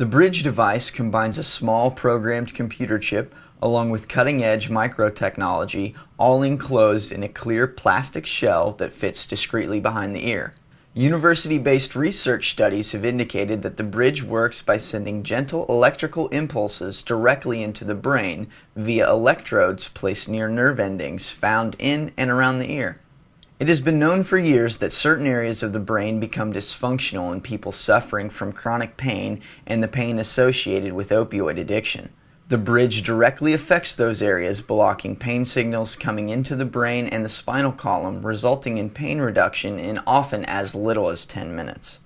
The bridge device combines a small programmed computer chip along with cutting-edge microtechnology, all enclosed in a clear plastic shell that fits discreetly behind the ear. University-based research studies have indicated that the bridge works by sending gentle electrical impulses directly into the brain via electrodes placed near nerve endings found in and around the ear. It has been known for years that certain areas of the brain become dysfunctional in people suffering from chronic pain and the pain associated with opioid addiction. The bridge directly affects those areas, blocking pain signals coming into the brain and the spinal column, resulting in pain reduction in often as little as 10 minutes.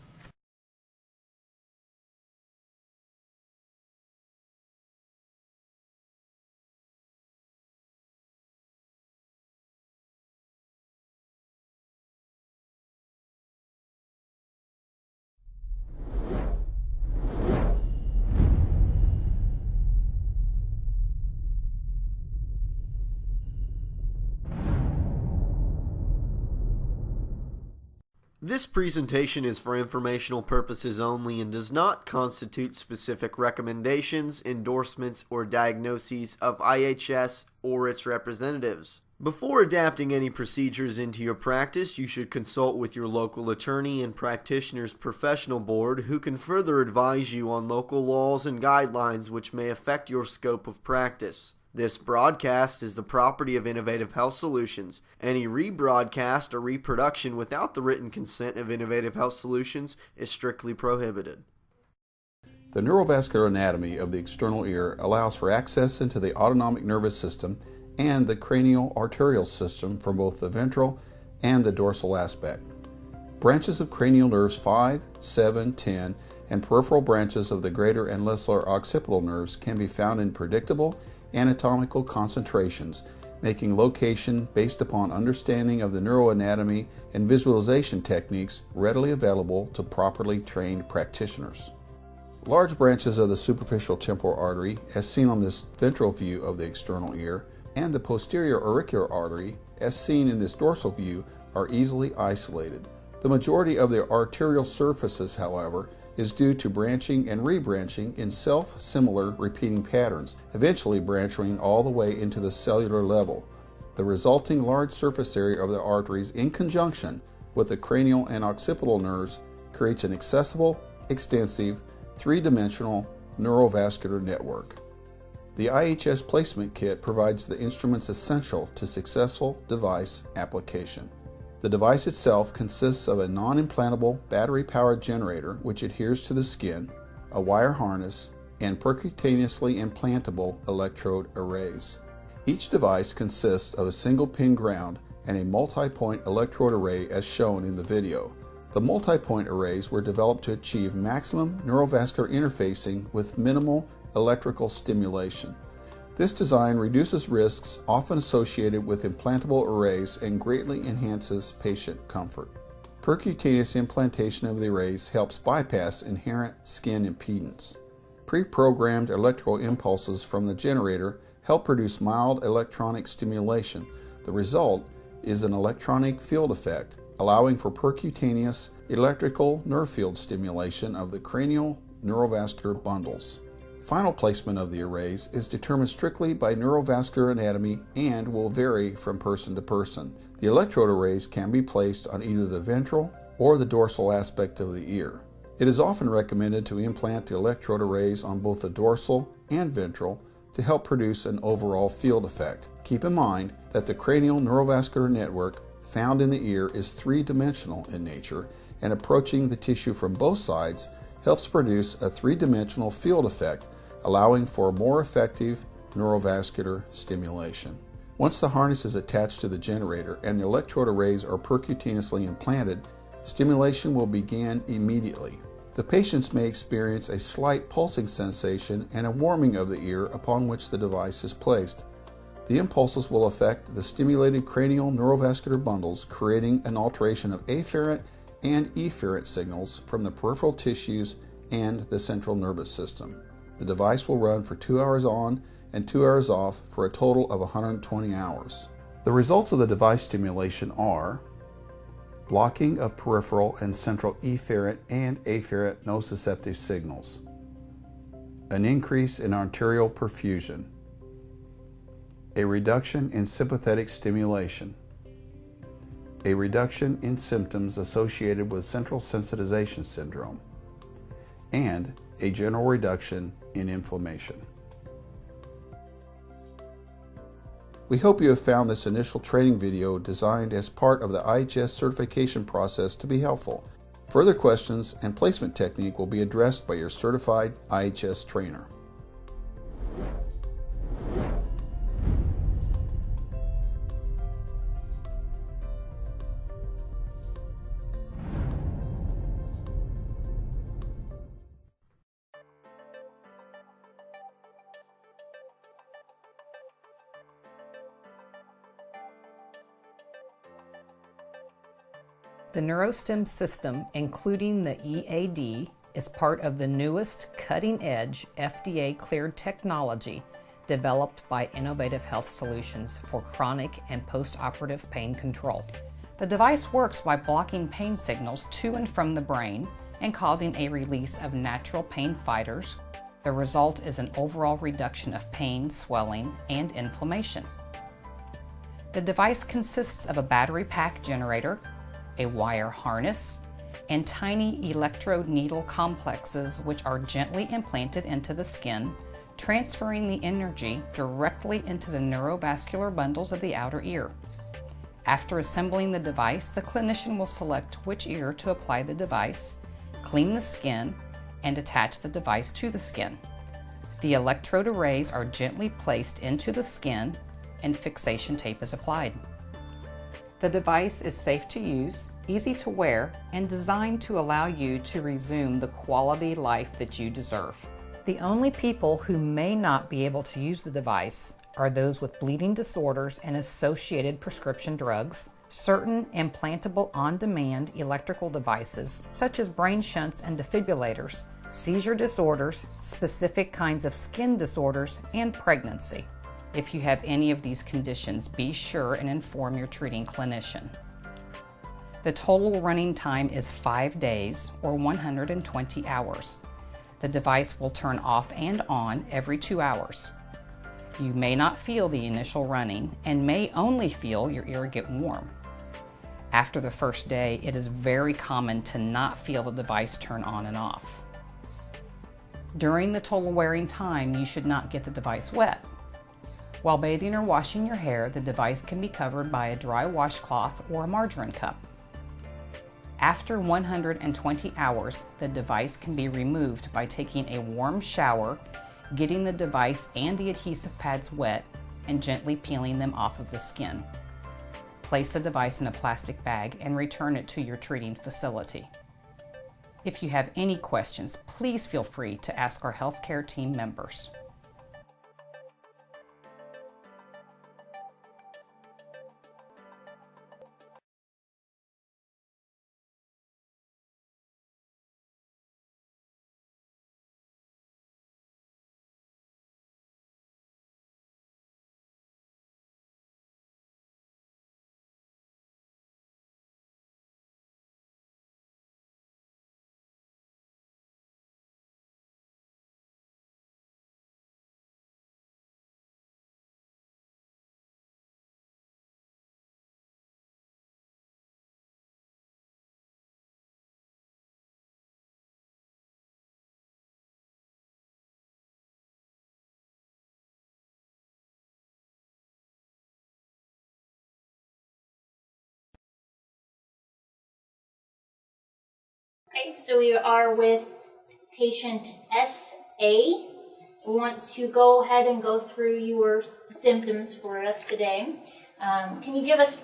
This presentation is for informational purposes only and does not constitute specific recommendations, endorsements, or diagnoses of IHS or its representatives. Before adapting any procedures into your practice, you should consult with your local attorney and practitioner's professional board, who can further advise you on local laws and guidelines which may affect your scope of practice. This broadcast is the property of Innovative Health Solutions. Any rebroadcast or reproduction without the written consent of Innovative Health Solutions is strictly prohibited. The neurovascular anatomy of the external ear allows for access into the autonomic nervous system and the cranial arterial system from both the ventral and the dorsal aspect. Branches of cranial nerves 5, 7, 10, and peripheral branches of the greater and lesser occipital nerves can be found in predictable anatomical concentrations, making location based upon understanding of the neuroanatomy and visualization techniques readily available to properly trained practitioners. Large branches of the superficial temporal artery, as seen on this ventral view of the external ear, and the posterior auricular artery, as seen in this dorsal view, are easily isolated. The majority of the arterial surfaces, however, is due to branching and rebranching in self-similar repeating patterns, eventually branching all the way into the cellular level. The resulting large surface area of the arteries in conjunction with the cranial and occipital nerves creates an accessible, extensive, three-dimensional neurovascular network. The IHS placement kit provides the instruments essential to successful device application. The device itself consists of a non-implantable battery-powered generator which adheres to the skin, a wire harness, and percutaneously implantable electrode arrays. Each device consists of a single pin ground and a multi-point electrode array as shown in the video. The multi-point arrays were developed to achieve maximum neurovascular interfacing with minimal electrical stimulation. This design reduces risks often associated with implantable arrays and greatly enhances patient comfort. Percutaneous implantation of the arrays helps bypass inherent skin impedance. Pre-programmed electrical impulses from the generator help produce mild electronic stimulation. The result is an electronic field effect, allowing for percutaneous electrical nerve field stimulation of the cranial neurovascular bundles. Final placement of the arrays is determined strictly by neurovascular anatomy and will vary from person to person. The electrode arrays can be placed on either the ventral or the dorsal aspect of the ear. It is often recommended to implant the electrode arrays on both the dorsal and ventral to help produce an overall field effect. Keep in mind that the cranial neurovascular network found in the ear is three-dimensional in nature, and approaching the tissue from both sides helps produce a three-dimensional field effect, allowing for more effective neurovascular stimulation. Once the harness is attached to the generator and the electrode arrays are percutaneously implanted, stimulation will begin immediately. The patients may experience a slight pulsing sensation and a warming of the ear upon which the device is placed. The impulses will affect the stimulated cranial neurovascular bundles, creating an alteration of afferent and efferent signals from the peripheral tissues and the central nervous system. The device will run for 2 hours on and 2 hours off for a total of 120 hours. The results of the device stimulation are blocking of peripheral and central efferent and afferent nociceptive signals, an increase in arterial perfusion, a reduction in sympathetic stimulation, a reduction in symptoms associated with central sensitization syndrome, and a general reduction in inflammation. We hope you have found this initial training video designed as part of the IHS certification process to be helpful. Further questions and placement technique will be addressed by your certified IHS trainer. The NeuroStem system, including the EAD, is part of the newest cutting-edge FDA-cleared technology developed by Innovative Health Solutions for chronic and post-operative pain control. The device works by blocking pain signals to and from the brain and causing a release of natural pain fighters. The result is an overall reduction of pain, swelling, and inflammation. The device consists of a battery pack generator, a wire harness, and tiny electrode needle complexes which are gently implanted into the skin, transferring the energy directly into the neurovascular bundles of the outer ear. After assembling the device, the clinician will select which ear to apply the device, clean the skin, and attach the device to the skin. The electrode arrays are gently placed into the skin and fixation tape is applied. The device is safe to use, easy to wear, and designed to allow you to resume the quality life that you deserve. The only people who may not be able to use the device are those with bleeding disorders and associated prescription drugs, certain implantable on-demand electrical devices such as brain shunts and defibrillators, seizure disorders, specific kinds of skin disorders, and pregnancy. If you have any of these conditions, be sure and inform your treating clinician. The total running time is 5 days or 120 hours. The device will turn off and on every 2 hours. You may not feel the initial running and may only feel your ear get warm. After the first day, it is very common to not feel the device turn on and off. During the total wearing time, you should not get the device wet. While bathing or washing your hair, the device can be covered by a dry washcloth or a margarine cup. After 120 hours, the device can be removed by taking a warm shower, getting the device and the adhesive pads wet, and gently peeling them off of the skin. Place the device in a plastic bag and return it to your treating facility. If you have any questions, please feel free to ask our healthcare team members. Okay, so we are with patient SA. We want to go ahead and go through your symptoms for us today. Can you give us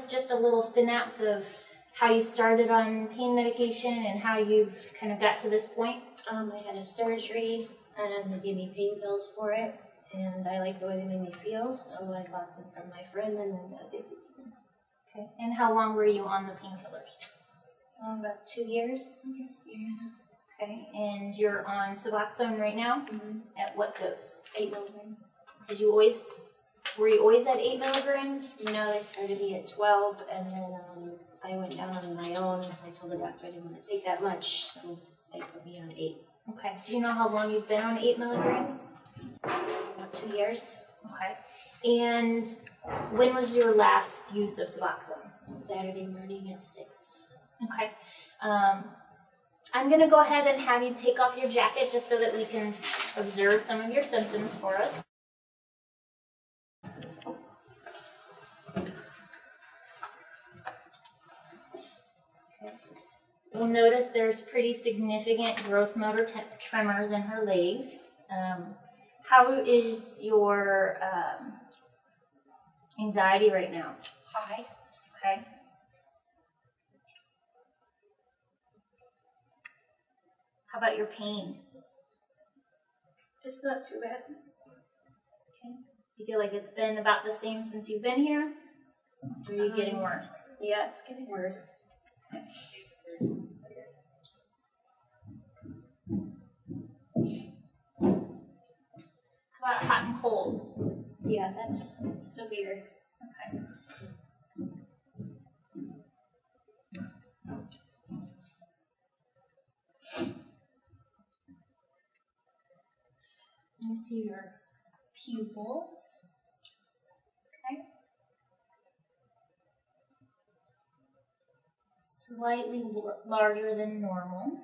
just a little synapse of how you started on pain medication and how you've kind of got to this point? I had a surgery and they gave me pain pills for it, and I liked the way they made me feel, so I bought them from my friend and then got addicted to them. Okay, and how long were you on the painkillers? About 2 years, I guess, year and a half. Okay, and you're on Suboxone right now? Mm-hmm. At what dose? 8 milligrams. Were you always at 8 milligrams? No, they started me at 12, and then I went down on my own. I told the doctor I didn't want to take that much, so they put me on 8. Okay. Do you know how long you've been on 8 milligrams? About 2 years. Okay. And when was your last use of Suboxone? Saturday morning at 6. Okay. I'm going to go ahead and have you take off your jacket just so that we can observe some of your symptoms for us. You'll notice there's pretty significant gross motor tremors in her legs. How is your anxiety right now? High. Okay. How about your pain? It's not too bad. Okay. Do you feel like it's been about the same since you've been here? Or are you getting worse? Yeah, it's getting worse. How about hot and cold? Yeah, that's severe. Okay. Let me see your pupils. Okay. Slightly larger than normal.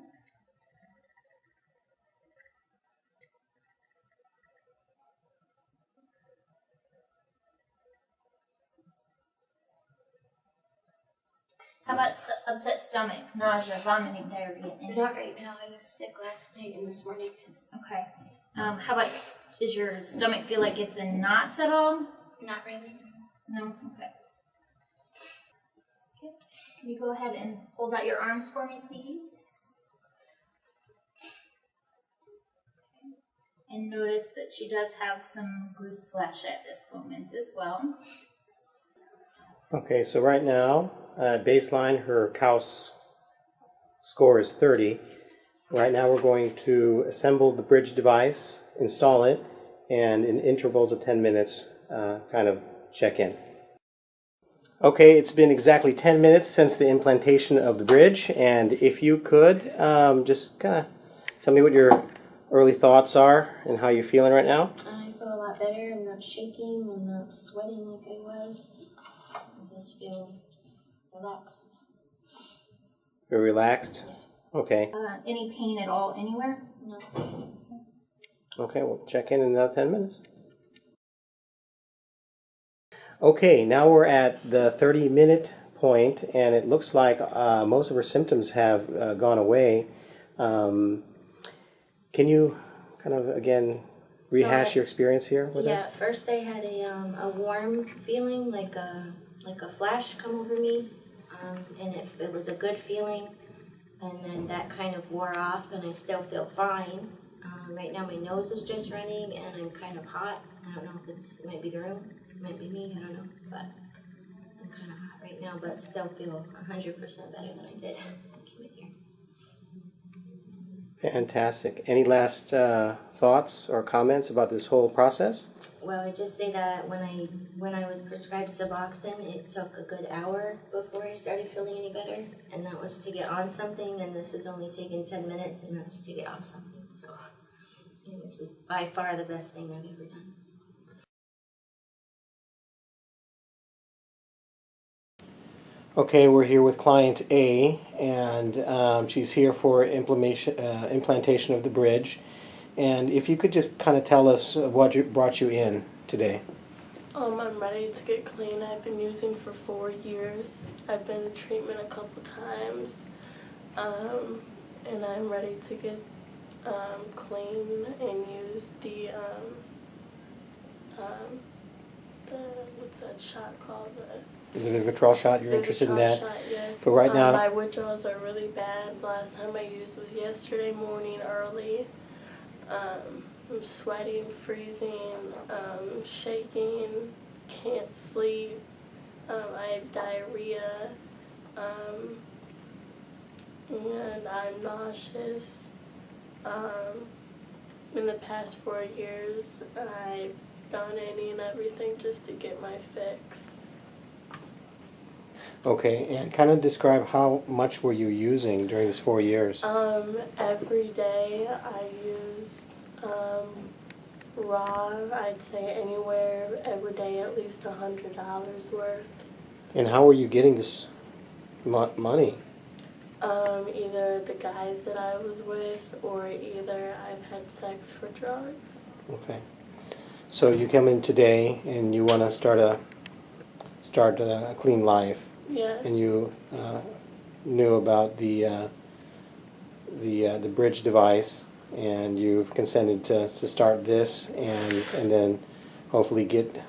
How about upset stomach, nausea, vomiting, diarrhea? Not right now. I was sick last night and this morning. Okay. How about, does your stomach feel like it's in knots at all? Not really. No? Okay. Okay. Can you go ahead and hold out your arms for me, please? Okay. And notice that she does have some loose flesh at this moment as well. Okay, so right now, baseline, her COUS score is 30. Right now we're going to assemble the bridge device, install it, and in intervals of 10 minutes, kind of check in. Okay, it's been exactly 10 minutes since the implantation of the bridge, and if you could, just kind of tell me what your early thoughts are and how you're feeling right now. I feel a lot better. I'm not shaking. I'm not sweating like I was. I just feel relaxed. You're relaxed? Yeah. Okay. Any pain at all anywhere? No. Okay, we'll check in another 10 minutes. Okay, now we're at the 30-minute point, and it looks like most of her symptoms have gone away. Can you kind of, again, rehash your experience here with us? Yeah, first I had a warm feeling, like a flash come over me, and it was a good feeling. And then that kind of wore off, and I still feel fine. Right now my nose is just running, and I'm kind of hot. I don't know if it might be the room, it might be me, I don't know. But I'm kind of hot right now, but still feel 100% better than I did when I came in here. Fantastic. Any last thoughts or comments about this whole process? Well, I just say that when I was prescribed Suboxone, it took a good hour before I started feeling any better, and that was to get on something, and this has only taken 10 minutes, and that's to get off something. So this is by far the best thing I've ever done. Okay, we're here with client A, and she's here for implantation of the bridge. And if you could just kind of tell us what brought you in today. I'm ready to get clean. I've been using for 4 years. I've been in treatment a couple times, and I'm ready to get clean and use the what's that shot called? The Vivitrol shot, you're interested in that? Shot, yes. But right now, my withdrawals are really bad. Last time I used was yesterday morning early. I'm sweating, freezing, shaking, can't sleep, I have diarrhea, and I'm nauseous. In the past 4 years, I've done any and everything just to get my fix. Okay, and kind of describe how much were you using during this 4 years? Every day I use raw, I'd say anywhere every day at least $100 worth. And how were you getting this money? Either the guys that I was with or either I've had sex for drugs. Okay. So you come in today and you want to start a clean life, Yes. and you knew about the bridge device, and you've consented to start this and then hopefully get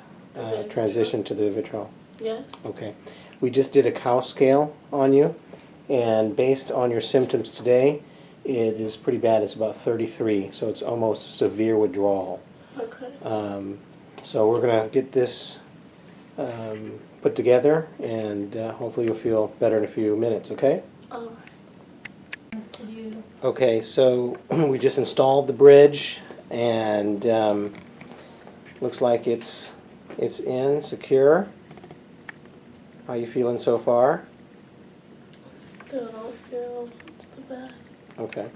transition to the Vivitrol. Yes. Okay. We just did a cow scale on you, and based on your symptoms today, it is pretty bad. It's about 33, so it's almost severe withdrawal. Okay. So we're going to get this put together, and hopefully you'll feel better in a few minutes, okay? All right. Okay, so we just installed the bridge, and looks like it's in, secure. How you feeling so far? Still don't feel the best. Okay.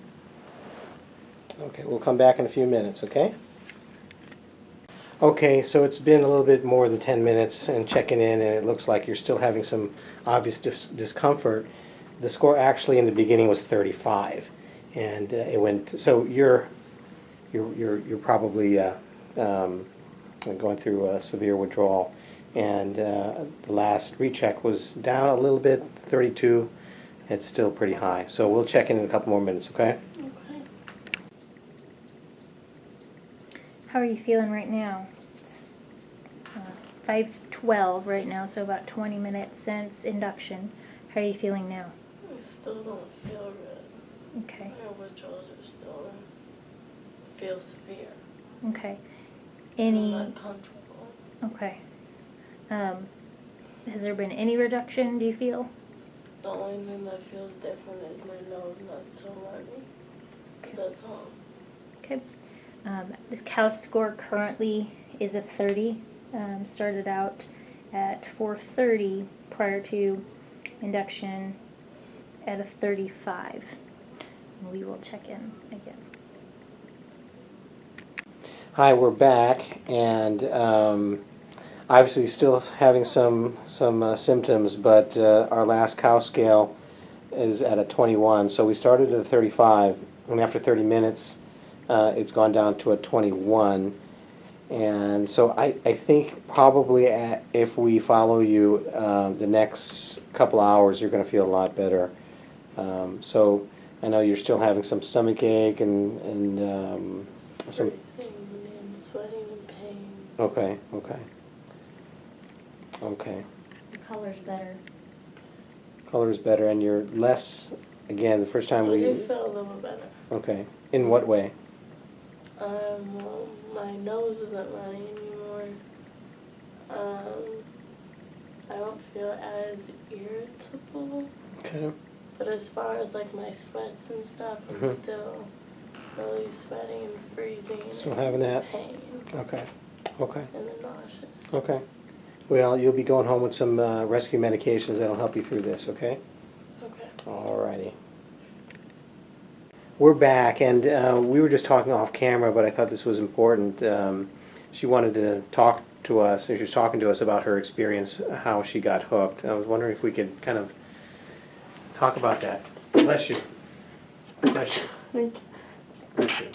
Okay, we'll come back in a few minutes, okay? Okay, so it's been a little bit more than 10 minutes and checking in, and it looks like you're still having some obvious discomfort. The score actually in the beginning was 35, and it went. So you're probably going through a severe withdrawal, and the last recheck was down a little bit, 32. It's still pretty high, so we'll check in a couple more minutes, okay? Okay. How are you feeling right now? It's 5:12 right now, so about 20 minutes since induction. How are you feeling now? I still don't feel good. Okay. My withdrawals are still feel severe. Okay. I'm not comfortable. Okay. Has there been any reduction, do you feel? The only thing that feels different is my nose not so runny. That's all. Okay. This cow score currently is at 30. Started out at 430 prior to induction at a 35. We will check in again. Hi, we're back, and obviously still having some symptoms, but our last cow scale is at a 21. So we started at a 35, and after 30 minutes, it's gone down to a 21. And so I think probably if we follow you the next couple hours, you're going to feel a lot better. So I know you're still having some stomach ache and some. Freezing and sweating and pain. Okay. The color's better. Color's better, and you're less. Again, the first time I we. do feel a little better. Okay. In what way? Well, my nose isn't running anymore. I don't feel as irritable. Okay. But as far as like my sweats and stuff, I'm still really sweating and freezing Still and having that? pain Okay. and then nauseous. Okay. Well, you'll be going home with some rescue medications that'll help you through this, okay? Okay. Alrighty. We're back, and we were just talking off camera, but I thought this was important. She wanted to talk to us, and she was talking to us about her experience, how she got hooked. I was wondering if we could kind of talk about that. Bless you. Bless you. Thank you. Bless you.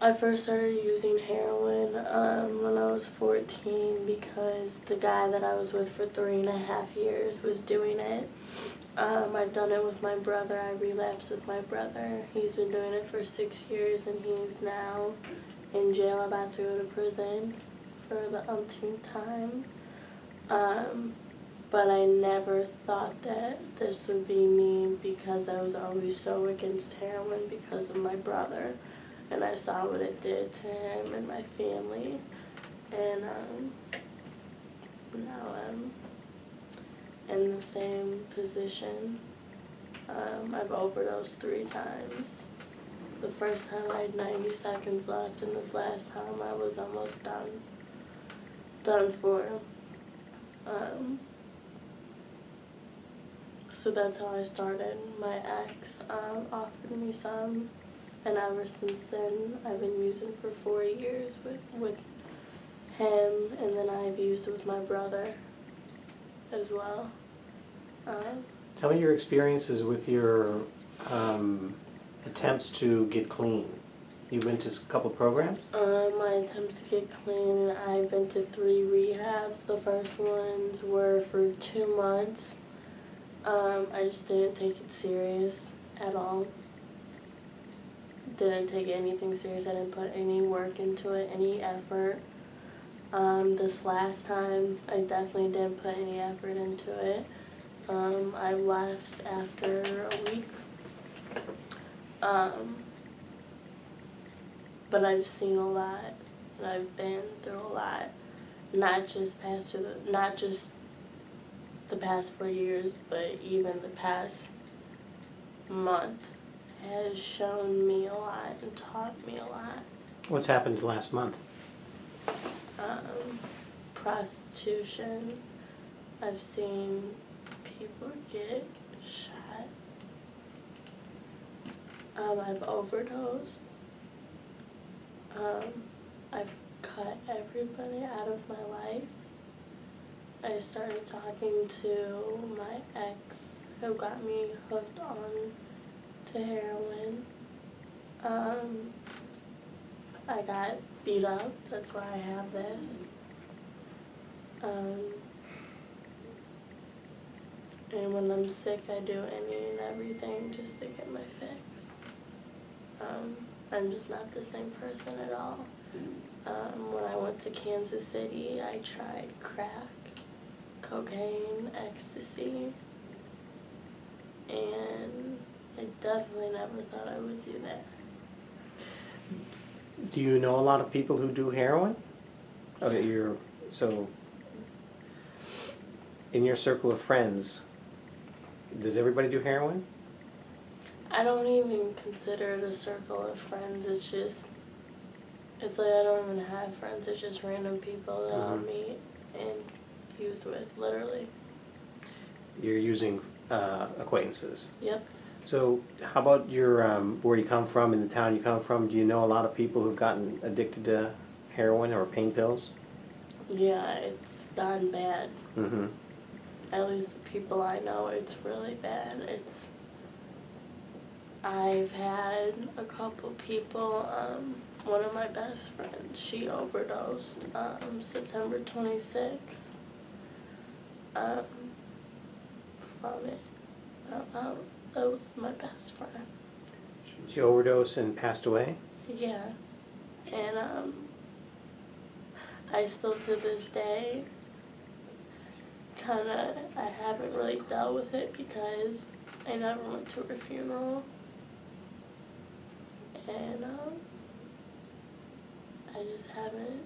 I first started using heroin when I was 14 because the guy that I was with for 3.5 years was doing it. I've done it with my brother. I relapsed with my brother. He's been doing it for 6 years, and he's now in jail, about to go to prison for the umpteenth time. But I never thought that this would be me because I was always so against heroin because of my brother. And I saw what it did to him and my family. And now I'm in the same position. I've overdosed 3 times. The first time I had 90 seconds left, and this last time I was almost done for. So that's how I started. My ex offered me some, and ever since then I've been using for 4 years with him, and then I've used with my brother as well. Tell me your experiences with your attempts to get clean. You've been to a couple programs? My attempts to get clean, I've been to 3 rehabs. The first ones were for 2 months. I just didn't take it serious at all. Didn't take anything serious. I didn't put any work into it, any effort. This last time, I definitely didn't put any effort into it. I left after a week. But I've seen a lot, and I've been through a lot. Not just the past 4 years, but even the past month has shown me a lot and taught me a lot. What's happened last month? Prostitution. I've seen people get shot. I've overdosed. I've cut everybody out of my life. I started talking to my ex who got me hooked on to heroin. I got beat up, that's why I have this. And when I'm sick, I do any and everything just to get my fix. I'm just not the same person at all. When I went to Kansas City, I tried crack, cocaine, ecstasy, and I definitely never thought I would do that. Do you know a lot of people who do heroin? Okay, so in your circle of friends, does everybody do heroin? I don't even consider it a circle of friends. It's like I don't even have friends. It's just random people that I'll meet and use with, literally. You're using acquaintances. Yep. So how about your where you come from, in the town you come from? Do you know a lot of people who've gotten addicted to heroin or pain pills? Yeah, it's gotten bad. Mm-hmm. At least the people I know, it's really bad. I've had a couple people, one of my best friends, she overdosed September 26th from it. That was my best friend. She overdosed and passed away? Yeah. And I still to this day I haven't really dealt with it because I never went to her funeral. And I just haven't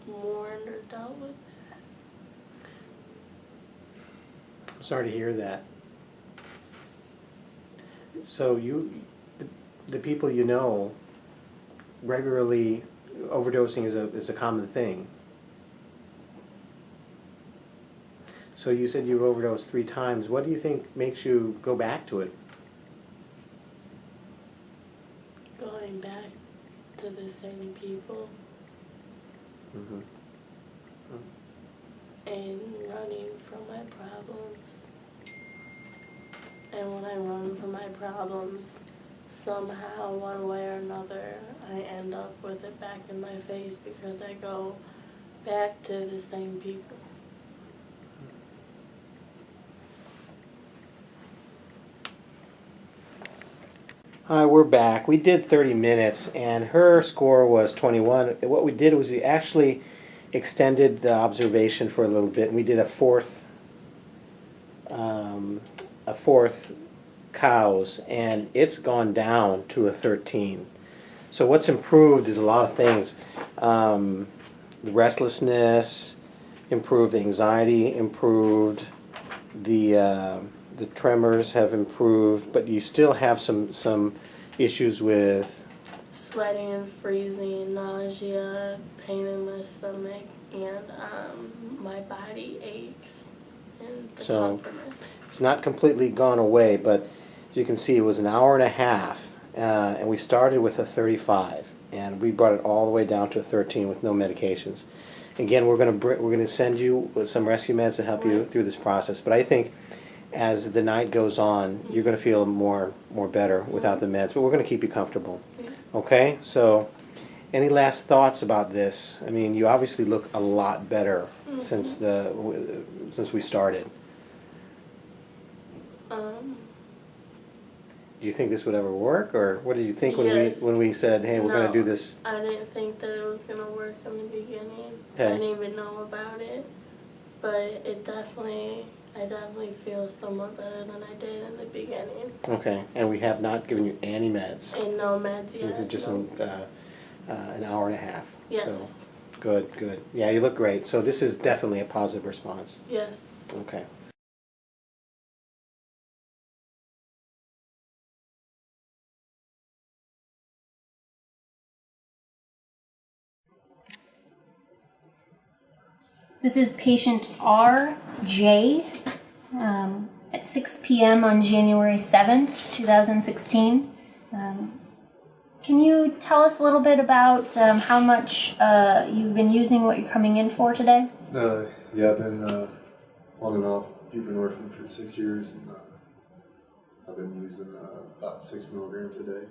mourned or dealt with that. I'm sorry to hear that. So the people you know, regularly overdosing is a common thing. So you said you overdosed 3 times. What do you think makes you go back to it? Going back to the same people. Mm-hmm. And running from my problems. And when I run from my problems, somehow, one way or another, I end up with it back in my face because I go back to the same people. Hi, we're back. We did 30 minutes, and her score was 21. What we did was we actually extended the observation for a little bit, and we did a fourth cows, and it's gone down to a 13. So what's improved is a lot of things. The restlessness improved, the anxiety improved, the tremors have improved, but you still have some issues with sweating and freezing, nausea, pain in my stomach, and my body aches and the comfortness. It's not completely gone away, but as you can see, it was an hour and a half, and we started with a 35, and we brought it all the way down to a 13 with no medications. Again, we're gonna send you with some rescue meds to help you through this process. But I think as the night goes on, you're gonna feel more better without the meds. But we're gonna keep you comfortable. Okay? So, any last thoughts about this? I mean, you obviously look a lot better since we started. Do you think this would ever work, or what did you think when we said, "Hey, we're going to do this"? I didn't think that it was going to work in the beginning. Okay. I didn't even know about it, but I definitely feel somewhat better than I did in the beginning. Okay, and we have not given you any meds. And no meds yet. This is just an hour and a half. Yes. So, good. Yeah, you look great. So this is definitely a positive response. Yes. Okay. This is patient RJ at 6 p.m. on January 7th, 2016. Can you tell us a little bit about how much you've been using what you're coming in for today? Yeah, I've been on and off buprenorphine for 6 years, and I've been using about 6 milligrams a day,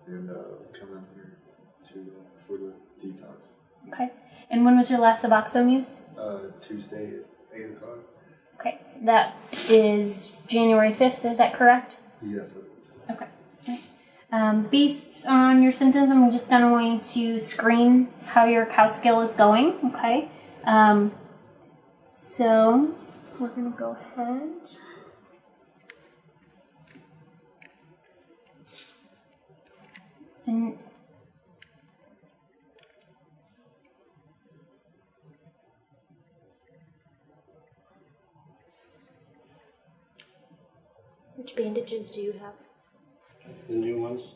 and coming here for the detox. Okay. And when was your last Suboxone use? Tuesday at 8 o'clock. Okay. That is January 5th, is that correct? Yes, I think so. Okay. Based on your symptoms, I'm just going to screen how your cow skill is going, okay? So we're going to go ahead. And which bandages do you have? That's the new ones.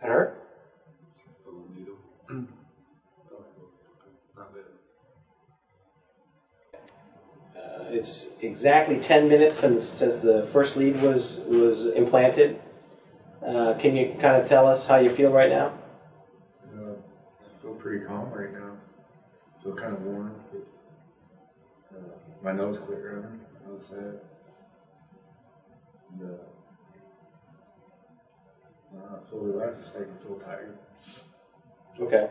That hurt? A little needle. Not bad. It's exactly 10 minutes since the first lead was implanted. Can you kind of tell us how you feel right now? I feel pretty calm right now. I feel kind of warm. But, my nose quit running. I noticed that. And, I feel relaxed. It's starting to feel tired. Okay.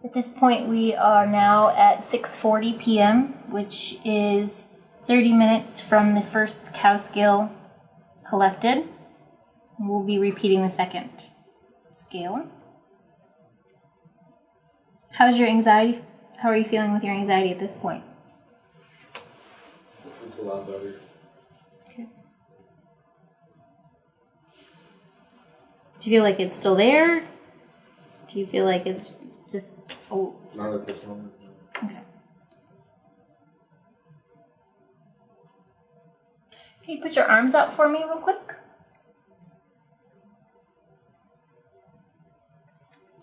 At this point, we are now at 6:40 p.m., which is 30 minutes from the first cow scale collected. We'll be repeating the second scale. How's your anxiety? How are you feeling with your anxiety at this point? It's a lot better. Okay. Do you feel like it's still there? Do you feel like it's just... Oh. Not at this moment. Okay. Can you put your arms out for me real quick?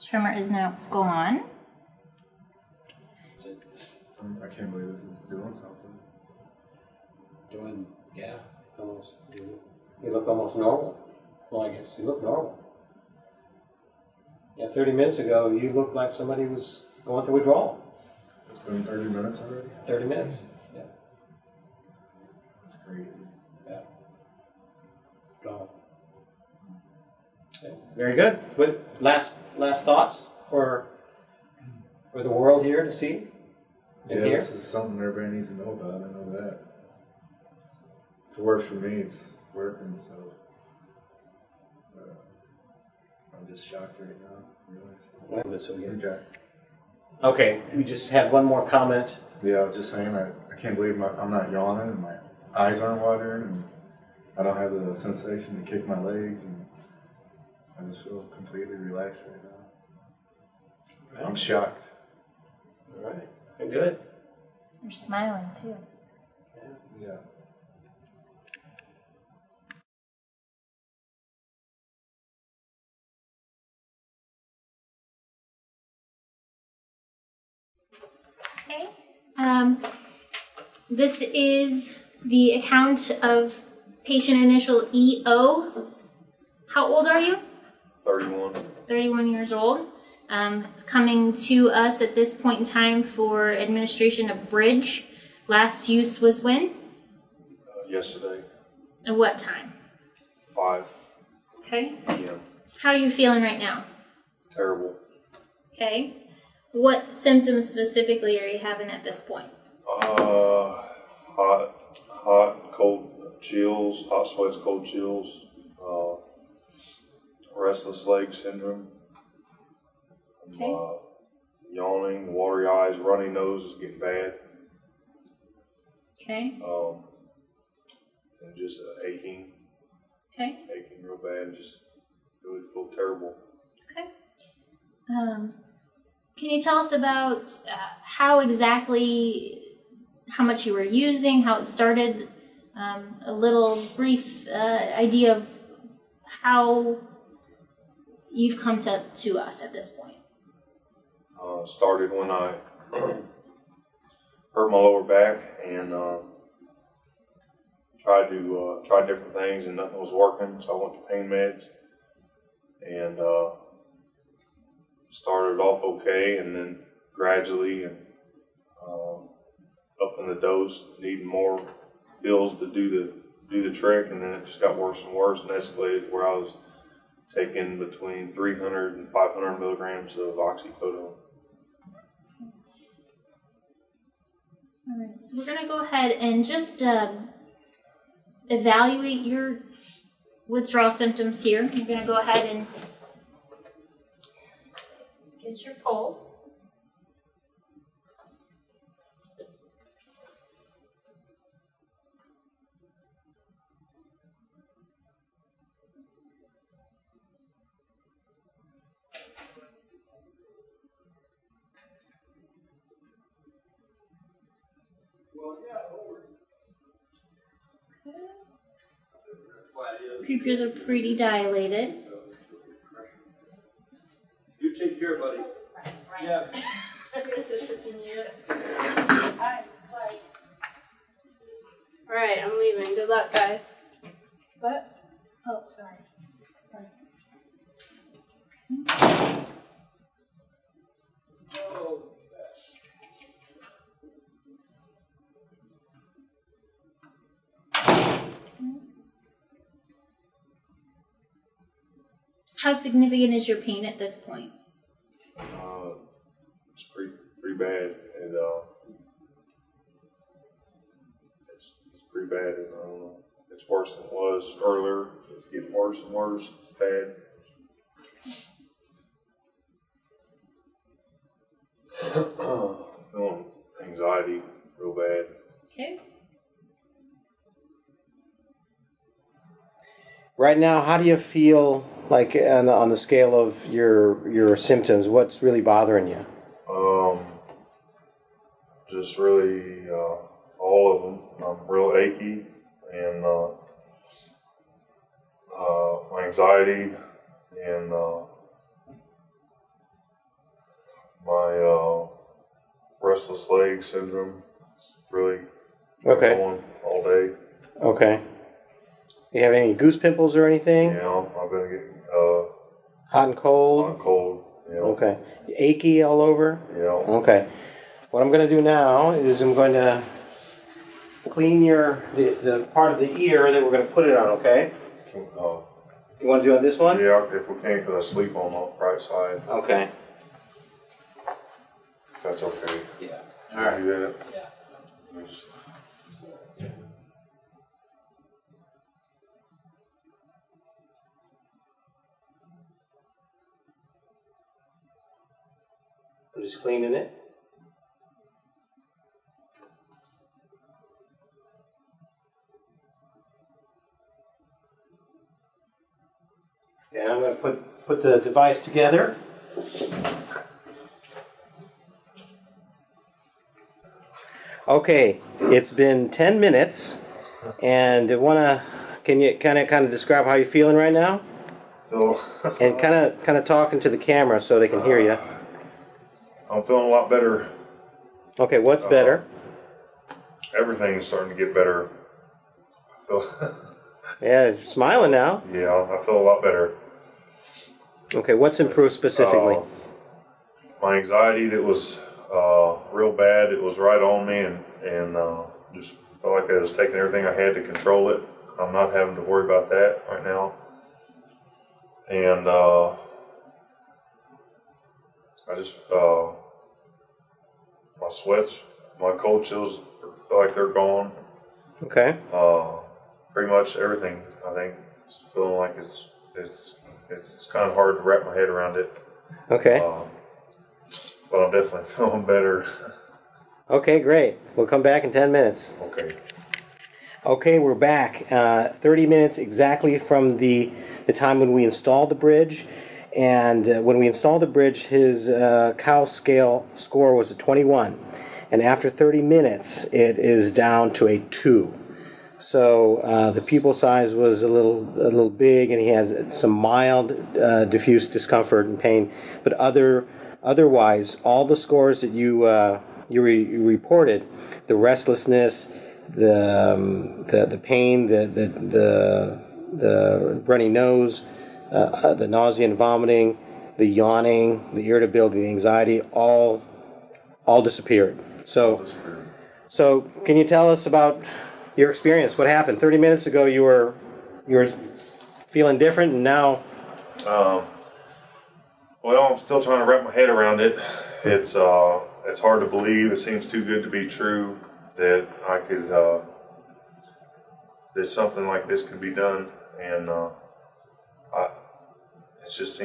Tremor is now gone. I can't believe this is doing something. Yeah, almost. You look almost normal. Well, I guess you look normal. Yeah, 30 minutes ago, you looked like somebody was going through withdrawal. It's been 30 minutes already? 30 minutes, yeah. That's crazy. Yeah. So, okay. Very good. Last thoughts for for the world here to see? Yeah, this is something everybody needs to know about. I know that. If it works for me, it's working, so I'm just shocked right now. Okay. Okay, we just had one more comment. Yeah, I was just saying I can't believe I'm not yawning and my eyes aren't watering and I don't have the sensation to kick my legs and I just feel completely relaxed right now. Right. I'm shocked. All right, good. You're smiling too. Yeah. Okay. This is the account of patient initial EO. How old are you? 31. 31 years old. Coming to us at this point in time for administration of bridge. Last use was when? Yesterday. At what time? 5 Okay. p.m. How are you feeling right now? Terrible. Okay. What symptoms specifically are you having at this point? Hot, cold chills, hot sweats, cold chills, restless leg syndrome, Okay. Yawning, watery eyes, runny nose is getting bad, Okay. and just aching real bad, just really feel terrible. Okay. Can you tell us about how exactly, how much you were using, how it started, a little brief idea of how you've come to us at this point? Started when I hurt my lower back and tried different things and nothing was working, so I went to pain meds and started off okay, and then gradually and up in the dose, needing more pills to do the trick, and then it just got worse and worse and escalated where I was taking between 300 and 500 milligrams of oxycodone. All right, so we're going to go ahead and just evaluate your withdrawal symptoms here. You're going to go ahead and get your pulse. Pupils are pretty dilated. You take care, buddy. Yeah. All right, I'm leaving. Good luck, guys. What? Oh, sorry. How significant is your pain at this point? It's pretty bad, and it's pretty bad, and I don't know. It's worse than it was earlier. It's getting worse and worse. It's bad. Feeling anxiety real bad. Okay. Right now, how do you feel like on the scale of your symptoms? What's really bothering you? Just really all of them. I'm real achy and my anxiety and my restless leg syndrome. It's really going all day. Okay. You have any goose pimples or anything? Yeah, I've been getting hot and cold. hot and cold. Yeah. Okay. Achy all over. Yeah. Okay. What I'm going to do now is I'm going to clean the part of the ear that we're going to put it on. Okay. You want to do it on this one? Yeah, if we can, because I sleep on the right side. Okay. That's okay. Yeah. All right. Do that. Yeah. Just- I'm just cleaning it. Yeah, I'm going to put the device together. Okay, it's been 10 minutes, and can you kind of describe how you're feeling right now? Feel, And kind of talking to the camera so they can hear you. I'm feeling a lot better. Okay, what's better? Everything's starting to get better. I feel, Yeah, you're smiling now. yeah, I feel a lot better. Okay, what's improved specifically? My anxiety that was real bad, it was right on me, and just felt like I was taking everything I had to control it. I'm not having to worry about that right now. And I just, my sweats, my cold chills feel like they're gone. Okay. Pretty much everything, I think, is feeling like it's kind of hard to wrap my head around it. Okay. But I'm definitely feeling better. Okay, great. We'll come back in 10 minutes. Okay. Okay, we're back. 30 minutes exactly from the time when we installed the bridge. And when we installed the bridge, his cow scale score was a 21. And after 30 minutes, it is down to a 2. So the pupil size was a little big, and he has some mild diffuse discomfort and pain. But otherwise, all the scores that you reported, the restlessness, the pain, the runny nose, the nausea and vomiting, the yawning, the irritability, the anxiety, all disappeared. So can you tell us about your experience? What happened? 30 minutes ago, you were feeling different, and now. Well, I'm still trying to wrap my head around it. It's hard to believe. It seems too good to be true that I could that something like this could be done, and it's just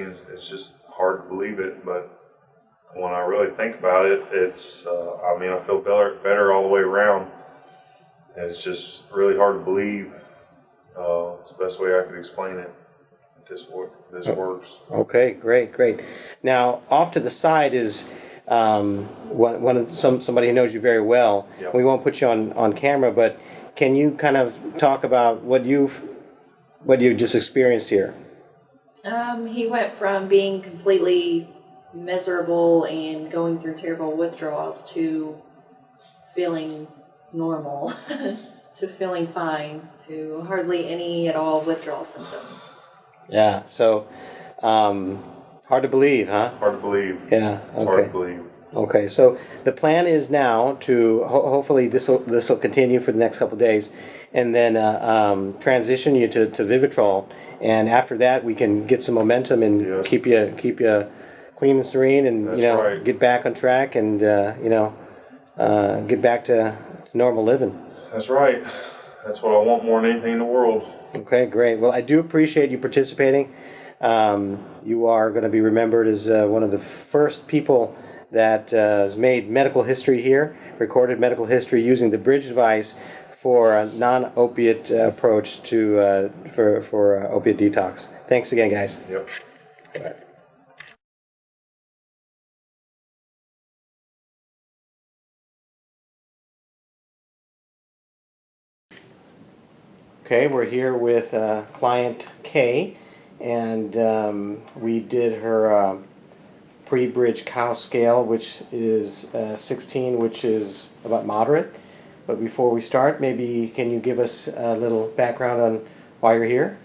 hard to believe it. But when I really think about it, it's I feel better all the way around, and it's just really hard to believe. It's the best way I could explain it. This works. Okay, great. Now, off to the side is somebody who knows you very well. Yep. We won't put you on camera, but can you kind of talk about what you just experienced here? He went from being completely miserable and going through terrible withdrawals to feeling normal, to feeling fine, to hardly any at all withdrawal symptoms. Yeah, so hard to believe, huh? Hard to believe. Yeah, okay. It's hard to believe. Okay, so the plan is now to hopefully this will continue for the next couple of days, and then transition you to Vivitrol, and after that we can get some momentum and Yes. keep you clean and serene, and That's right. get back on track, and get back to normal living. That's right. That's what I want more than anything in the world. Okay, great. Well, I do appreciate you participating. You are going to be remembered as one of the first people that has made medical history here, recorded medical history using the bridge device for a non-opiate approach for opiate detox. Thanks again, guys. Yep. Okay, we're here with client Kay, and we did her pre-bridge cow scale, which is 16, which is about moderate. But before we start, maybe can you give us a little background on why you're here?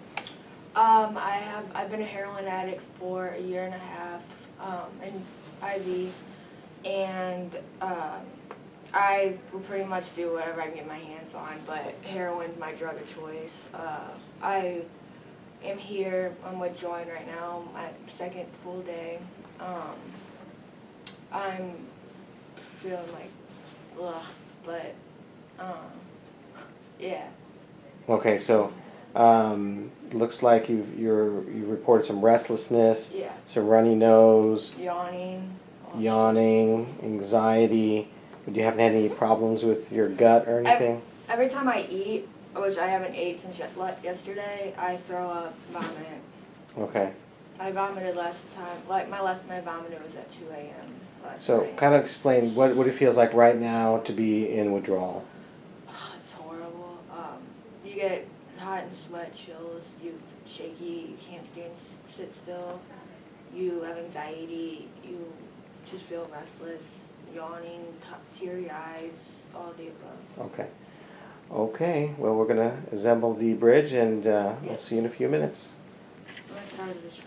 I've been a heroin addict for a year and a half, in IV, and I will pretty much do whatever I can get my hands on, but heroin's my drug of choice. I am here. I'm with Join right now, my second full day. I'm feeling like, ugh, but, yeah. Okay, so looks like you reported some restlessness, Yeah. some runny nose, Yawning. anxiety. Do you haven't had any problems with your gut or anything? Every time I eat, which I haven't ate since yesterday, I throw up, vomit. Okay. I vomited last time. Like my last time I vomited was at 2 a.m. So night. kind of explain what it feels like right now to be in withdrawal. It's horrible. You get hot and sweat, chills. You shaky. You can't sit still. You have anxiety. You just feel restless, yawning, teary eyes, all the above. Okay. Okay. Well, we're gonna assemble the bridge, and we'll see you in a few minutes. I'm excited to try.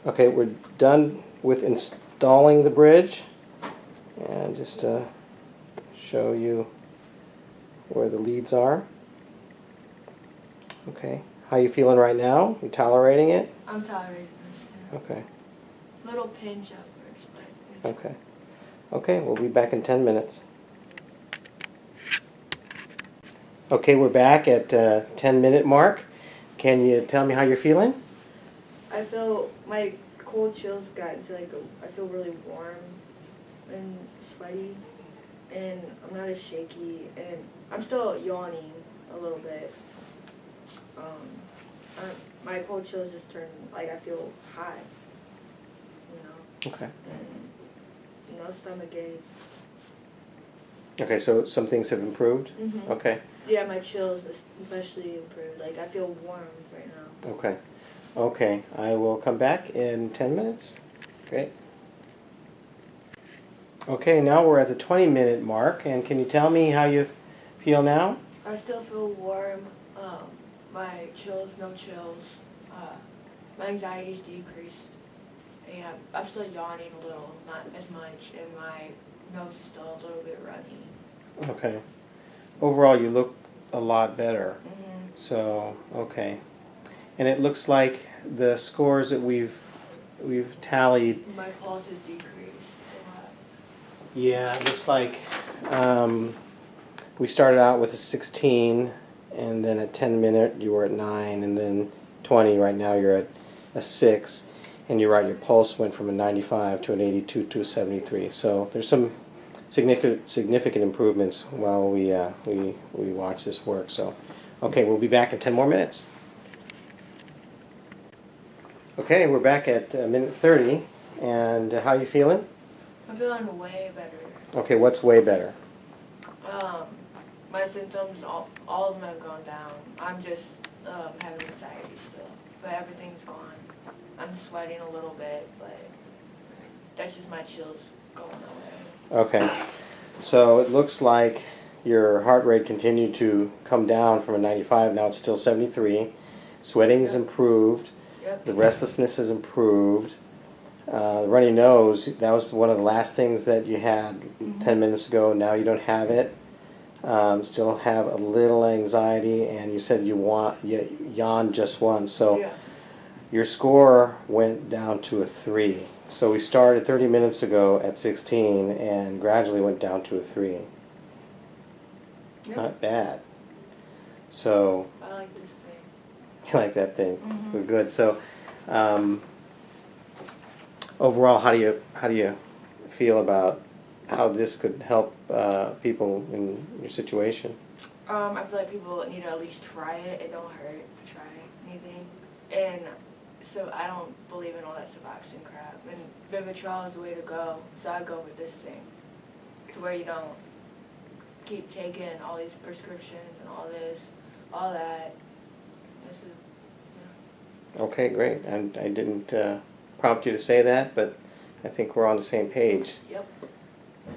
Okay, we're done with installing the bridge, and just to show you where the leads are. Okay, how you feeling right now? You tolerating it? I'm tolerating it. Okay. Little pinch at first, but it's Okay. Okay, we'll be back in 10 minutes. Okay, we're back at 10-minute mark. Can you tell me how you're feeling? I feel my cold chills got into I feel really warm and sweaty, and I'm not as shaky, and I'm still yawning a little bit. My cold chills just turn, I feel hot, Okay. and no stomach ache. Okay, so some things have improved? Mhm. Okay. Yeah, my chills especially improved. I feel warm right now. Okay. Okay, I will come back in 10 minutes. Great. Okay, now we're at the 20-minute mark, and can you tell me how you feel now? I still feel warm. My chills, no chills. My anxiety's decreased. And I'm still yawning a little, not as much, and my nose is still a little bit runny. Okay. Overall, you look a lot better. Mm-hmm. So, okay. And it looks like the scores that we've tallied. My pulse has decreased a lot. Yeah, it looks like we started out with a 16, and then at 10-minute you were at 9, and then 20. Right now you're at a 6, and you're right. Your pulse went from a 95 to an 82 to a 73. So there's some significant improvements while we watch this work. So, okay, we'll be back in 10 more minutes. Okay, we're back at minute 30, and how you feeling? I'm feeling way better. Okay, what's way better? My symptoms, all of them have gone down. I'm just having anxiety still, but everything's gone. I'm sweating a little bit, but that's just my chills going away. Okay, so it looks like your heart rate continued to come down from a 95, now it's still 73. Sweating's improved. Yep. The restlessness has improved. The runny nose, that was one of the last things that you had 10 minutes ago. Now you don't have it. Still have a little anxiety, and you said you yawned just once. So Yeah. your score went down to a 3. So we started 30 minutes ago at 16 and gradually went down to a 3. Yep. Not bad. So I like this thing. you like that thing. We're good. So overall, how do you feel about how this could help people in your situation? I feel like people need to at least try it. It don't hurt to try anything. And so I don't believe in all that Suboxone crap. And Vivitrol is the way to go. So I go with this thing, to where you don't keep taking all these prescriptions and all that. This is, yeah. Okay, great. And I didn't prompt you to say that, but I think we're on the same page. Yep.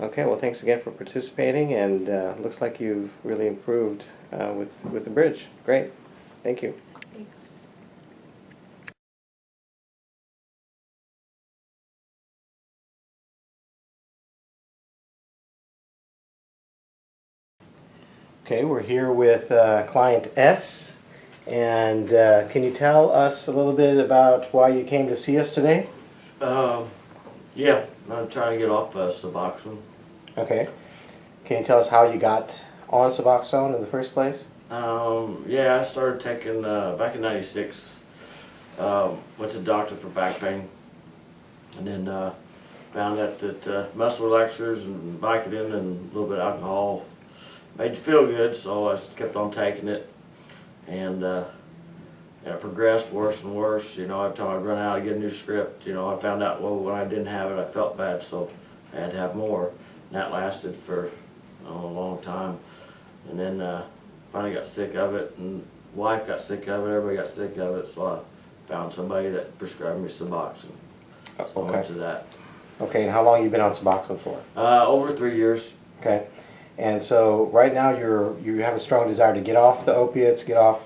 Okay, well, thanks again for participating, and looks like you've really improved with the bridge. Great. Thank you. Thanks. Okay, we're here with client S, and can you tell us a little bit about why you came to see us today? Yeah, I'm trying to get off Suboxone. Okay. Can you tell us how you got on Suboxone in the first place? Yeah, I started taking back in '96. Went to the doctor for back pain, and then found out that muscle relaxers and Vicodin and a little bit of alcohol made you feel good, so I just kept on taking it, and it progressed worse and worse. You know, every time I'd run out, I'd get a new script. You know, I found out, well, when I didn't have it, I felt bad, so I had to have more. And that lasted for a long time. And then finally got sick of it, and wife got sick of it, everybody got sick of it, so I found somebody that prescribed me Suboxone. So I went to that. Okay, and how long have you been on Suboxone for? Over 3 years. Okay. And so right now you have a strong desire to get off the opiates, get off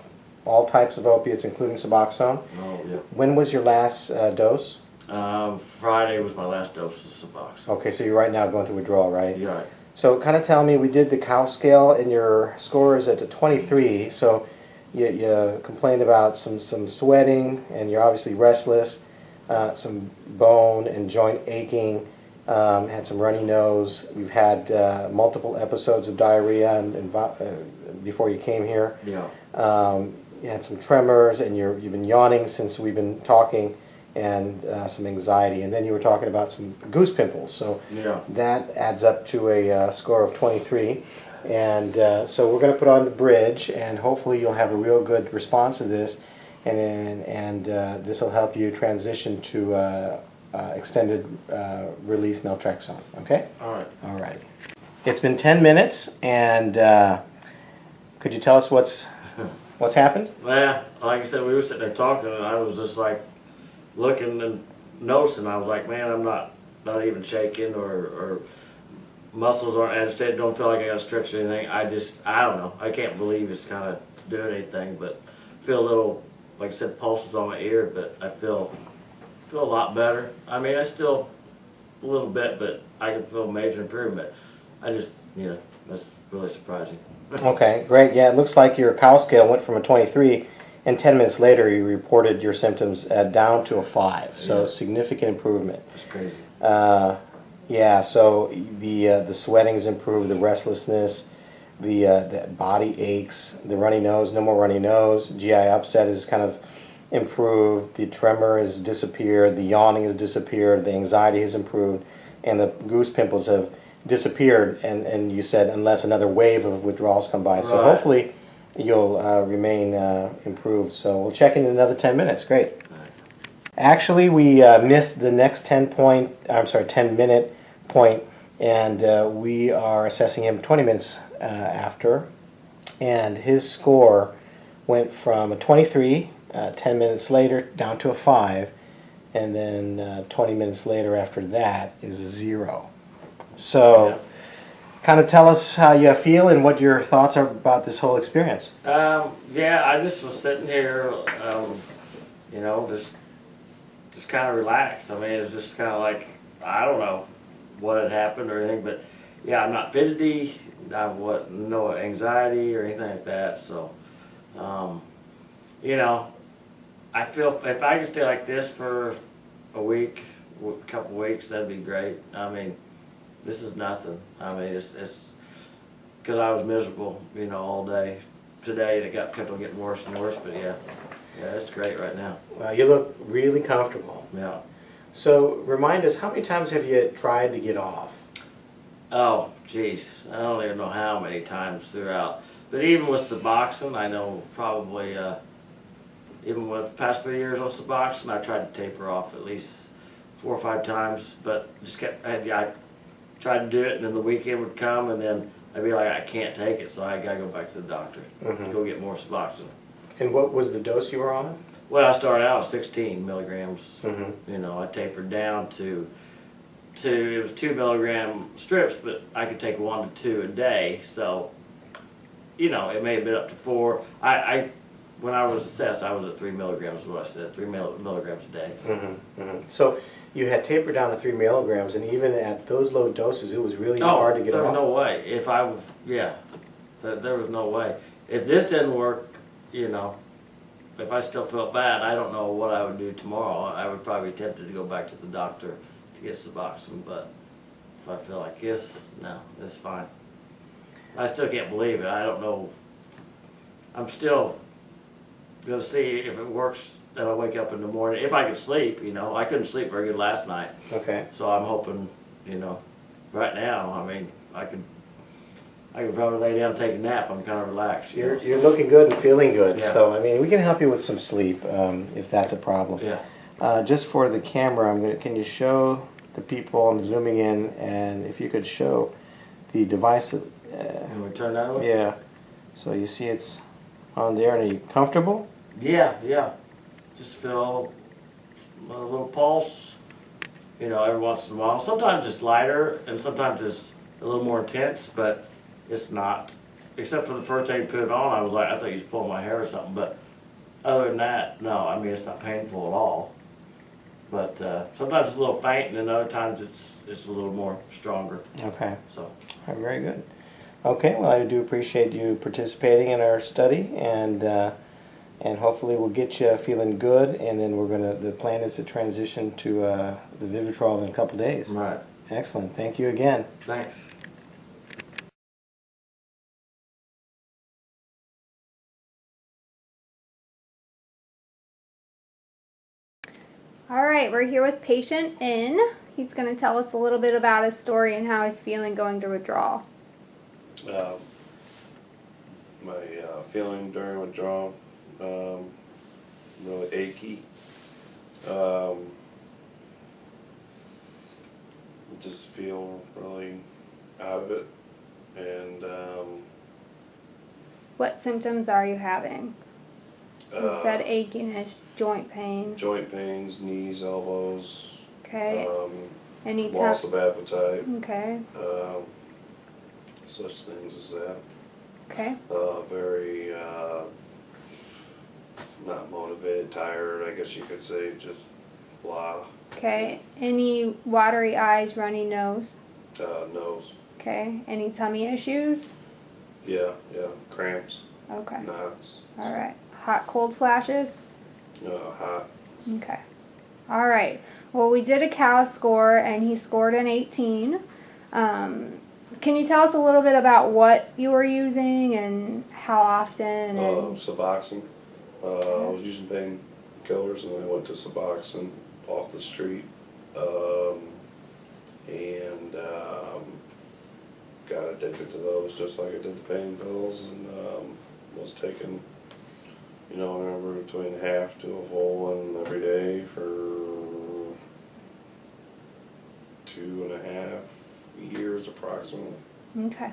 all types of opiates, including Suboxone. Oh, yeah. When was your last dose? Friday was my last dose of Suboxone. Okay, so you're right now going through withdrawal, right? Yeah. Right. So kind of tell me, we did the cow scale and your score is at a 23, so you complained about some sweating and you're obviously restless, some bone and joint aching, had some runny nose, you've had multiple episodes of diarrhea before you came here. Yeah. You had some tremors and you've been yawning since we've been talking, and some anxiety, and then you were talking about some goose pimples, so yeah. That adds up to a score of 23, and so we're going to put on the bridge, and hopefully you'll have a real good response to this, and this will help you transition to extended release naltrexone. Okay? All right. All right. It's been 10 minutes, and could you tell us what's happened? Well, like I said, we were sitting there talking, and I was just like looking and noticing. I was like, man, I'm not even shaking, or muscles aren't agitated. Don't feel like I got to stretch anything. I don't know. I can't believe it's kind of doing anything, but feel a little, like I said, pulses on my ear, but I feel a lot better. I mean, I still a little bit, but I can feel major improvement. I just, that's really surprising. Okay, great. Yeah, it looks like your cow scale went from a 23, and 10 minutes later you reported your symptoms down to a 5. So significant improvement. That's crazy. Yeah, so the sweating's improved, the restlessness, the body aches, the runny nose, no more runny nose, GI upset is kind of improved, the tremor has disappeared, the yawning has disappeared, the anxiety has improved, and the goose pimples have disappeared, and you said unless another wave of withdrawals come by. So hopefully you'll remain improved. So we'll check in another 10 minutes. Great. Actually, we missed the next 10-minute point, and we are assessing him 20 minutes after, and his score went from a 23 10 minutes later down to a 5, and then 20 minutes later after that is a 0. So, kind of tell us how you feel and what your thoughts are about this whole experience. Yeah, I just was sitting here, just kind of relaxed. I mean, it's just kind of like, I don't know what had happened or anything, but yeah, I'm not fidgety. I have no anxiety or anything like that. So, I feel if I can stay like this for a week, a couple weeks, that'd be great. I mean, this is nothing. I mean, it's because I was miserable, all day. Today it kept on getting worse and worse, but yeah, it's great right now. Well, you look really comfortable. Yeah. So remind us, how many times have you tried to get off? Oh, geez, I don't even know how many times throughout. But even with Suboxone, I know probably, even with the past 3 years of Suboxone, I tried to taper off at least 4 or 5 times, but just I tried to do it, and then the weekend would come, and then I'd be like, I can't take it, so I gotta go back to the doctor to go get more Suboxone. And what was the dose you were on? Well, I started out at 16 milligrams. I tapered down to it was 2 milligram strips, but I could take 1 to 2 a day. So, it may have been up to 4. When I was assessed, I was at 3 milligrams. Is what I said, 3 milligrams a day. So. So you had tapered down to 3 milligrams, and even at those low doses, it was really hard to get off. There was no way. There was no way. If this didn't work, if I still felt bad, I don't know what I would do tomorrow. I would probably be tempted to go back to the doctor to to get Suboxone, but if I feel like this, no, it's fine. I still can't believe it. I don't know. I'm still gonna see if it works. That I wake up in the morning, if I can sleep. You know, I couldn't sleep very good last night. Okay. So I'm hoping, you know, right now. I mean, I could probably lay down and take a nap. I'm kind of relaxed. You're know, so. you're looking good and feeling good. Yeah. So I mean, we can help you with some sleep if that's a problem. Yeah. Just for the camera, can you show the people? I'm zooming in, and if you could show the device. Can we turn that on? Yeah. So you see it's on there, and are you comfortable? Yeah, yeah. Just feel a little pulse, you know, every once in a while. Sometimes it's lighter, and sometimes it's a little more intense, but it's not. Except for the first day you put it on, I was like, I thought you was pulling my hair or something. But other than that, no. I mean, it's not painful at all. But sometimes it's a little faint, and then other times it's a little more stronger. Okay. So. All right, very good. Okay, well, I do appreciate you participating in our study, and hopefully we'll get you feeling good, and then the plan is to transition to the Vivitrol in a couple days. Right. Excellent. Thank you again. Thanks. All right, we're here with patient N. He's going to tell us a little bit about his story and how he's feeling going through withdrawal. My feeling during withdrawal, really achy. Just feel really out of it, and What symptoms are you having? You said achiness, joint pain. Joint pains, knees, elbows. Okay. Any loss of appetite. Okay. Such things as that. Okay. Very not motivated, tired, I guess you could say, just blah. Okay. Any watery eyes, runny nose? Nose. Okay. Any tummy issues? Yeah, cramps. Okay. Knots. All right. Hot, cold flashes? Hot. Okay. All right. Well, we did a cow score, and he scored an 18. Can you tell us a little bit about what you were using and how often? And Suboxone. I was using painkillers, and I went to Suboxone off the street, and got addicted to those just like I did the pain pills, and was taking, you know, I remember between half to a full one every day for 2.5 years approximately. Okay.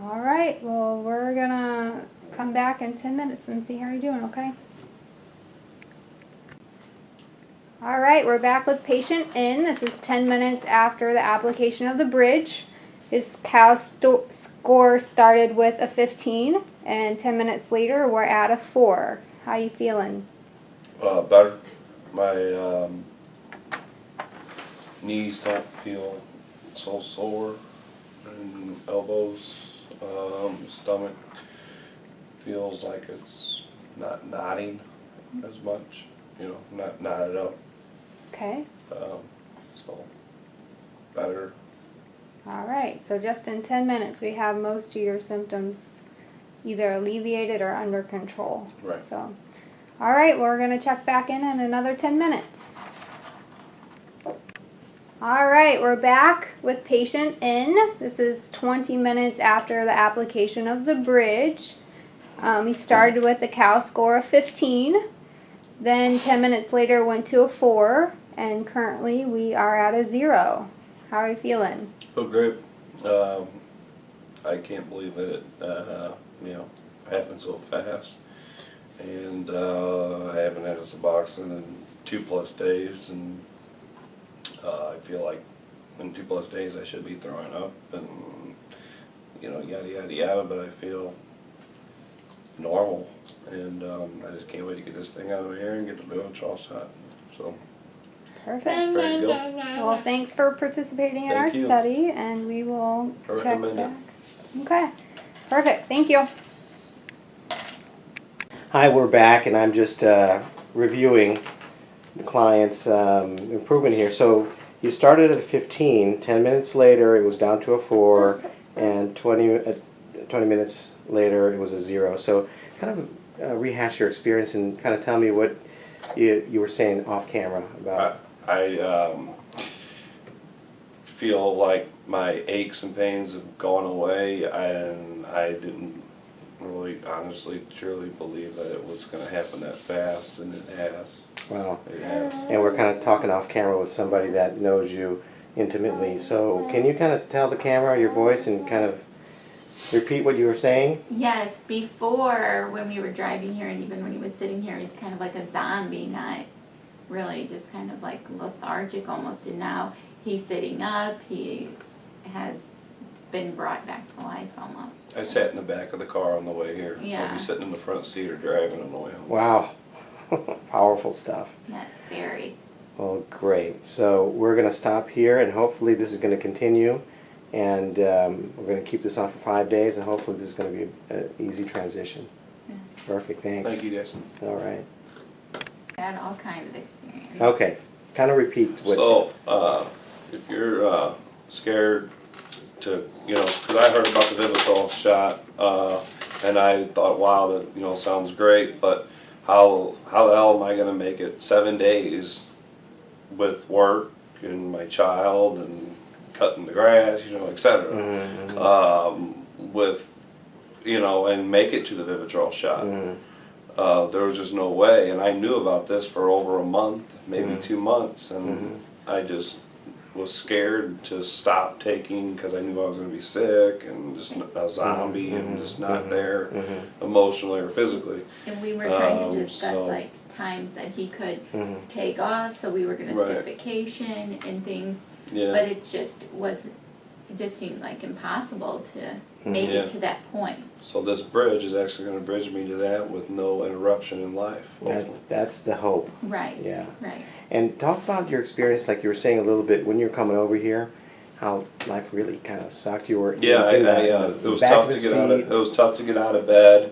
All right. Well, we're going to come back in 10 minutes and see how you're doing, okay? All right. We're back with patient N. This is 10 minutes after the application of the bridge. His cow score started with a 15, and 10 minutes later, we're at a 4. How you feeling? Better. My knees don't feel so sore, and elbows, stomach feels like it's not knotting as much, you know, not knotted up. Okay. So better. All right. So just in 10 minutes, we have most of your symptoms either alleviated or under control. Right. So, all right. We're going to check back in another 10 minutes. All right, we're back with patient N. This is 20 minutes after the application of the bridge. He started with a cow score of 15, then 10 minutes later went to a 4, and currently we are at a 0. How are you feeling? Feel great. I can't believe that it, you know, happened so fast. And I haven't had a Suboxone in 2+ days, and I feel like in 2+ days I should be throwing up, and you know, yada yada yada, but I feel normal, and I just can't wait to get this thing out of here and get the Vivitrol shot. So Perfect. ready to go. Well, thanks for participating in our Thank you. study, and we will I check recommend back. it. Okay. Perfect. Thank you. Hi, we're back, and I'm just reviewing the client's improvement here. So you started at a 15, 10 minutes later it was down to a 4, and 20 minutes later it was a 0. So kind of rehash your experience and kind of tell me what you were saying off camera about. I feel like my aches and pains have gone away, and I didn't really honestly truly believe that it was going to happen that fast, and it has. Wow. It has. And we're kind of talking off camera with somebody that knows you intimately. So can you kind of tell the camera your voice and kind of repeat what you were saying? Yes, before when we were driving here and even when he was sitting here, he's kind of like a zombie, not really, just kind of like lethargic almost. And now he's sitting up, he has been brought back to life almost. I sat in the back of the car on the way here. Yeah. I'll be sitting in the front seat or driving on the way home. Wow. Powerful stuff. Yes, very. Well, great. So we're going to stop here, and hopefully this is going to continue. And we're going to keep this on for 5 days, and hopefully this is going to be an easy transition. Yeah. Perfect. Thanks. Thank you, Jason. All right. I had all kinds of experience. Okay. Kind of repeat what So, if you're scared to, because I heard about the Vivitrol shot, and I thought, wow, that, sounds great, but how the hell am I going to make it 7 days with work and my child and cutting the grass, etc. With, and make it to the Vivitrol shot. There was just no way, and I knew about this for over a month, maybe 2 months, and I just was scared to stop taking because I knew I was going to be sick and just a zombie and just not there emotionally or physically. And we were trying to discuss so- like times that he could take off, so we were going to Right. skip vacation and things. Yeah. But it just seemed like impossible to make Yeah. it to that point. So this bridge is actually going to bridge me to that with no interruption in life. That's the hope. Right. Yeah. Right. And talk about your experience, like you were saying a little bit when you were coming over here, how life really kind of sucked. You were Yeah, in it was back tough of to the get out of. seat. It was tough to get out of bed,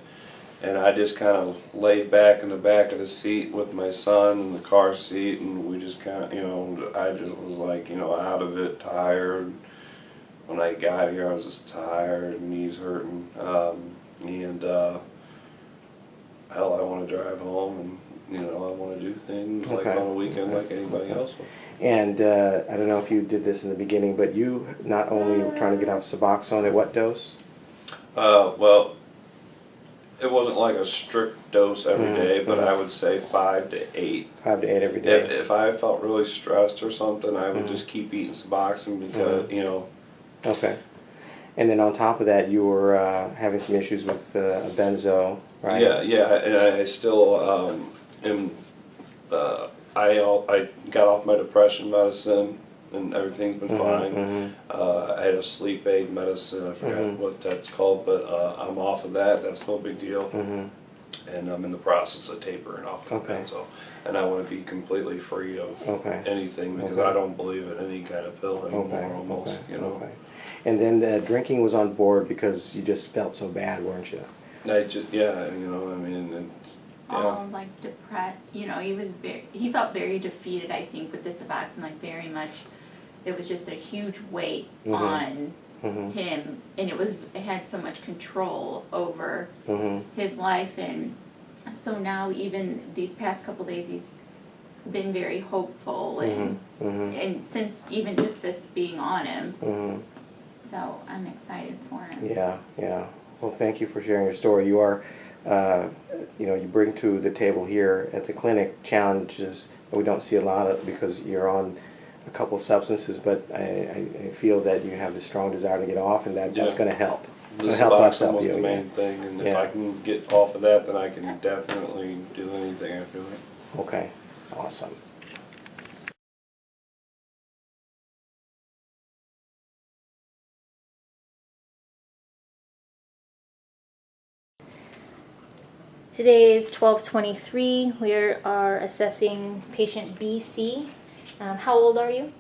and I just kind of laid back in the back of the seat with my son in the car seat, and we just kind of, I just was like, out of it, tired. When I got here, I was just tired, knees hurting, and hell, I want to drive home, and I want to do things like on a weekend like anybody else would. And I don't know if you did this in the beginning, but you not only were trying to get off Suboxone, at what dose? Well, it wasn't like a strict dose every day, but I would say 5 to 8. 5 to 8 every day. If I felt really stressed or something, I would just keep eating Suboxone because, Okay. And then on top of that, you were having some issues with a benzo, right? Yeah, and I still am. I got off my depression medicine, and everything's been fine. I had a sleep aid medicine. I forgot what that's called, but I'm off of that. That's no big deal. And I'm in the process of tapering off the benzo, and I want to be completely free of anything because I don't believe in any kind of pill anymore. Almost, And then the drinking was on board because you just felt so bad, weren't you? I just, and, All like depressed, he felt very defeated, I think, with the Suboxone, like very much, it was just a huge weight on him, and it had so much control over his life, and so now even these past couple days he's been very hopeful, and since even just this being on him, so I'm excited for him. Yeah. Well, thank you for sharing your story. You are, you bring to the table here at the clinic challenges that we don't see a lot of because you're on a couple of substances, but I feel that you have the strong desire to get off, and that's going to help. The It'll help us Suboxone help was you. the main thing, and if I can get off of that, then I can definitely do anything, I feel like. Okay, awesome. Today is 12:23. We are assessing patient BC. How old are you?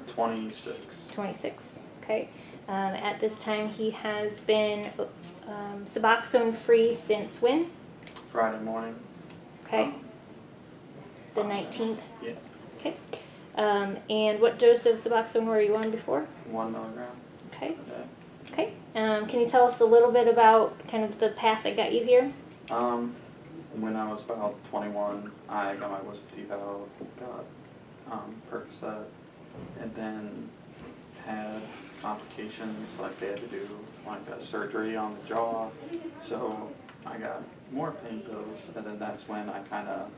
26. 26. Okay. At this time, he has been Suboxone free since when? Friday morning. Okay. The 19th. Yeah. Okay. And what dose of Suboxone were you on before? 1 milligram. Okay. Okay. Can you tell us a little bit about kind of the path that got you here? When I was about 21, I got my wisdom teeth out, got Percocet, and then had complications, like they had to do like a surgery on the jaw, so I got more pain pills, and then that's when I kind of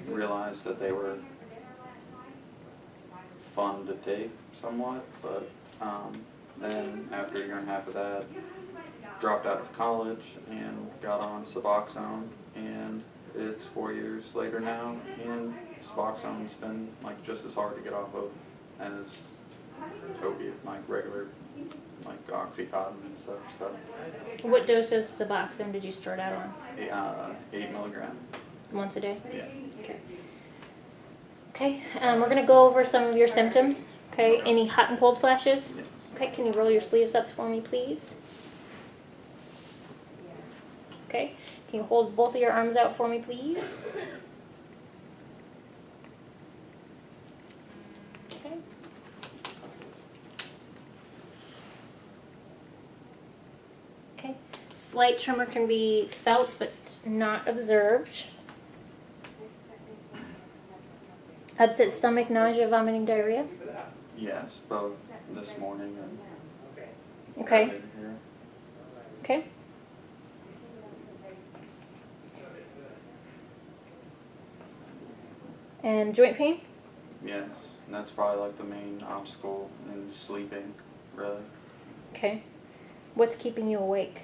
realized that they were fun to take somewhat, but then after a year and a half of that, dropped out of college and got on Suboxone, and it's 4 years later now, and Suboxone's been like just as hard to get off of as opiate, like regular, like Oxycontin and stuff. So What dose of Suboxone did you start out on? 8 milligram. Once a day? Yeah. Okay. Okay, we're going to go over some of your symptoms. Okay, any hot and cold flashes? Yes. Okay, can you roll your sleeves up for me, please? Okay, can you hold both of your arms out for me, please? Okay. Okay, slight tremor can be felt but not observed. Upset stomach, nausea, vomiting, diarrhea? Yes, both this morning and Okay. later here. Okay. And joint pain? Yes, and that's probably like the main obstacle in sleeping, really. Okay. What's keeping you awake?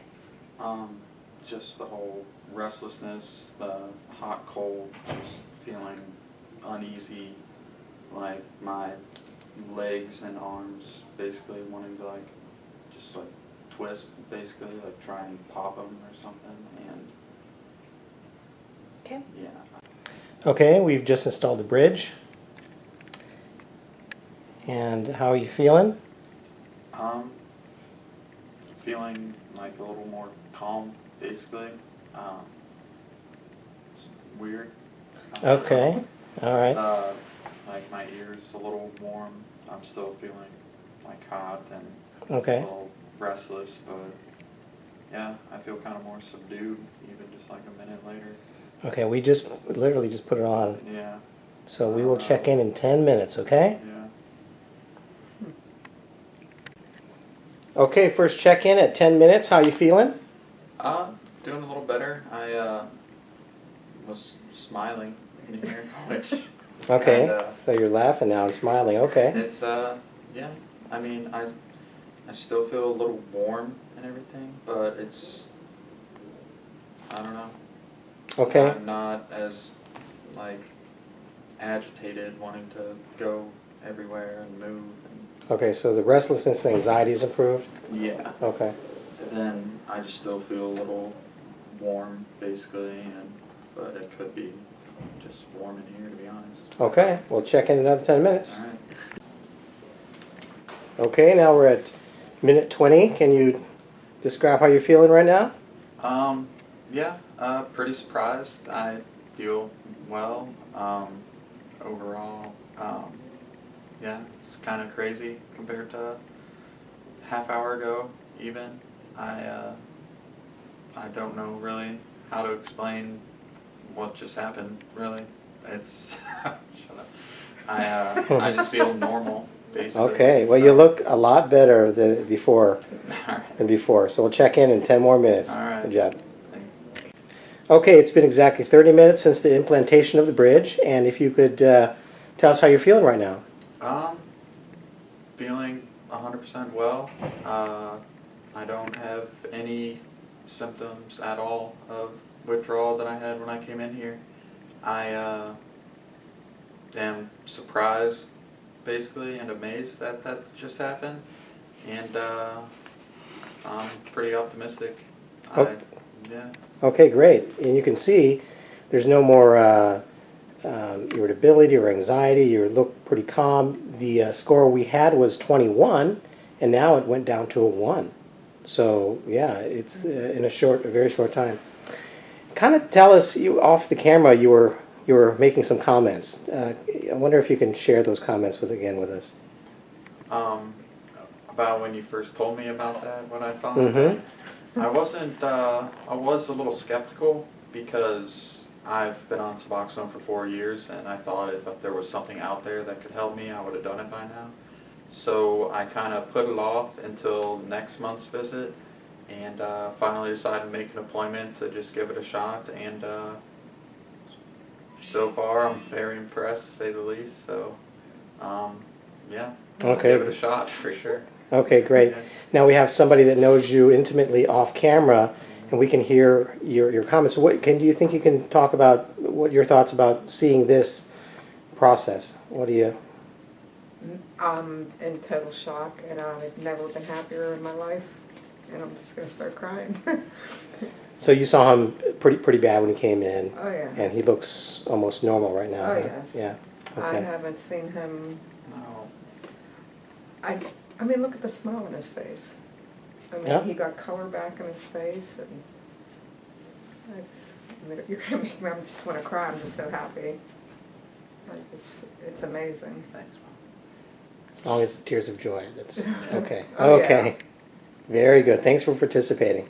Just the whole restlessness, the hot, cold, just feeling uneasy, like my legs and arms basically wanting to like, just like twist, basically, like try and pop them or something, and okay. Yeah. Okay, we've just installed the bridge. And how are you feeling? Feeling like a little more calm, basically. It's weird. Okay, all right. Like my ears a little warm. I'm still feeling like hot and Okay. a little restless, but yeah, I feel kind of more subdued even just like a minute later. Okay, we just literally just put it on. Yeah. So we will check in 10 minutes, okay? Yeah. Okay, first check in at 10 minutes. How you feeling? Doing a little better. I was smiling in here, which is Okay, kinda, so you're laughing now and smiling, okay. it's yeah. I mean, I still feel a little warm and everything, but it's, I don't know. Okay. I'm not as like agitated, wanting to go everywhere and move. Okay, so the restlessness and anxiety is improved? Yeah. Okay. And then I just still feel a little warm, basically, but it could be just warm in here, to be honest. Okay, we'll check in another 10 minutes. All right. Okay, now we're at minute 20. Can you describe how you're feeling right now? Yeah, pretty surprised. I feel well. Overall, yeah, it's kind of crazy compared to a half hour ago, even. I don't know really how to explain what just happened, really. It's, shut up. I just feel normal, basically. Okay, well, so. you look a lot better than before. So we'll check in 10 more minutes. All right. Good job. Okay, it's been exactly 30 minutes since the implantation of the bridge, and if you could tell us how you're feeling right now. Feeling 100% well. I don't have any symptoms at all of withdrawal that I had when I came in here. I am surprised, basically, and amazed that that just happened, and I'm pretty optimistic. Oh. Yeah. Okay, great. And you can see there's no more irritability or anxiety. You look pretty calm. The score we had was 21, and now it went down to a 1. So yeah, it's in a very short time. Kind of tell us, you off the camera, you were you were making some comments. I wonder if you can share those comments with us. About when you first told me about that, what I thought. Mm-hmm. I wasn't. I was a little skeptical because I've been on Suboxone for 4 years, and I thought if there was something out there that could help me, I would have done it by now. So I kind of put it off until next month's visit, and finally decided to make an appointment to just give it a shot. And so far, I'm very impressed, to say the least. So, yeah, Okay. give it a shot for sure. Okay, great. Now we have somebody that knows you intimately off camera, and we can hear your comments. Do you think you can talk about what your thoughts about seeing this process? What do you? I'm in total shock, and I've never been happier in my life, and I'm just gonna start crying. So you saw him pretty bad when he came in. Oh yeah. And he looks almost normal right now. Oh huh? yes. Yeah. I Okay. haven't seen him. No. I mean, look at the smile on his face. I mean, Yeah. he got color back in his face, and you're gonna make me. I just want to cry. I'm just so happy. It's amazing. Thanks, Mom. As long as tears of joy. That's okay. Oh, yeah. Okay. Very good. Thanks for participating.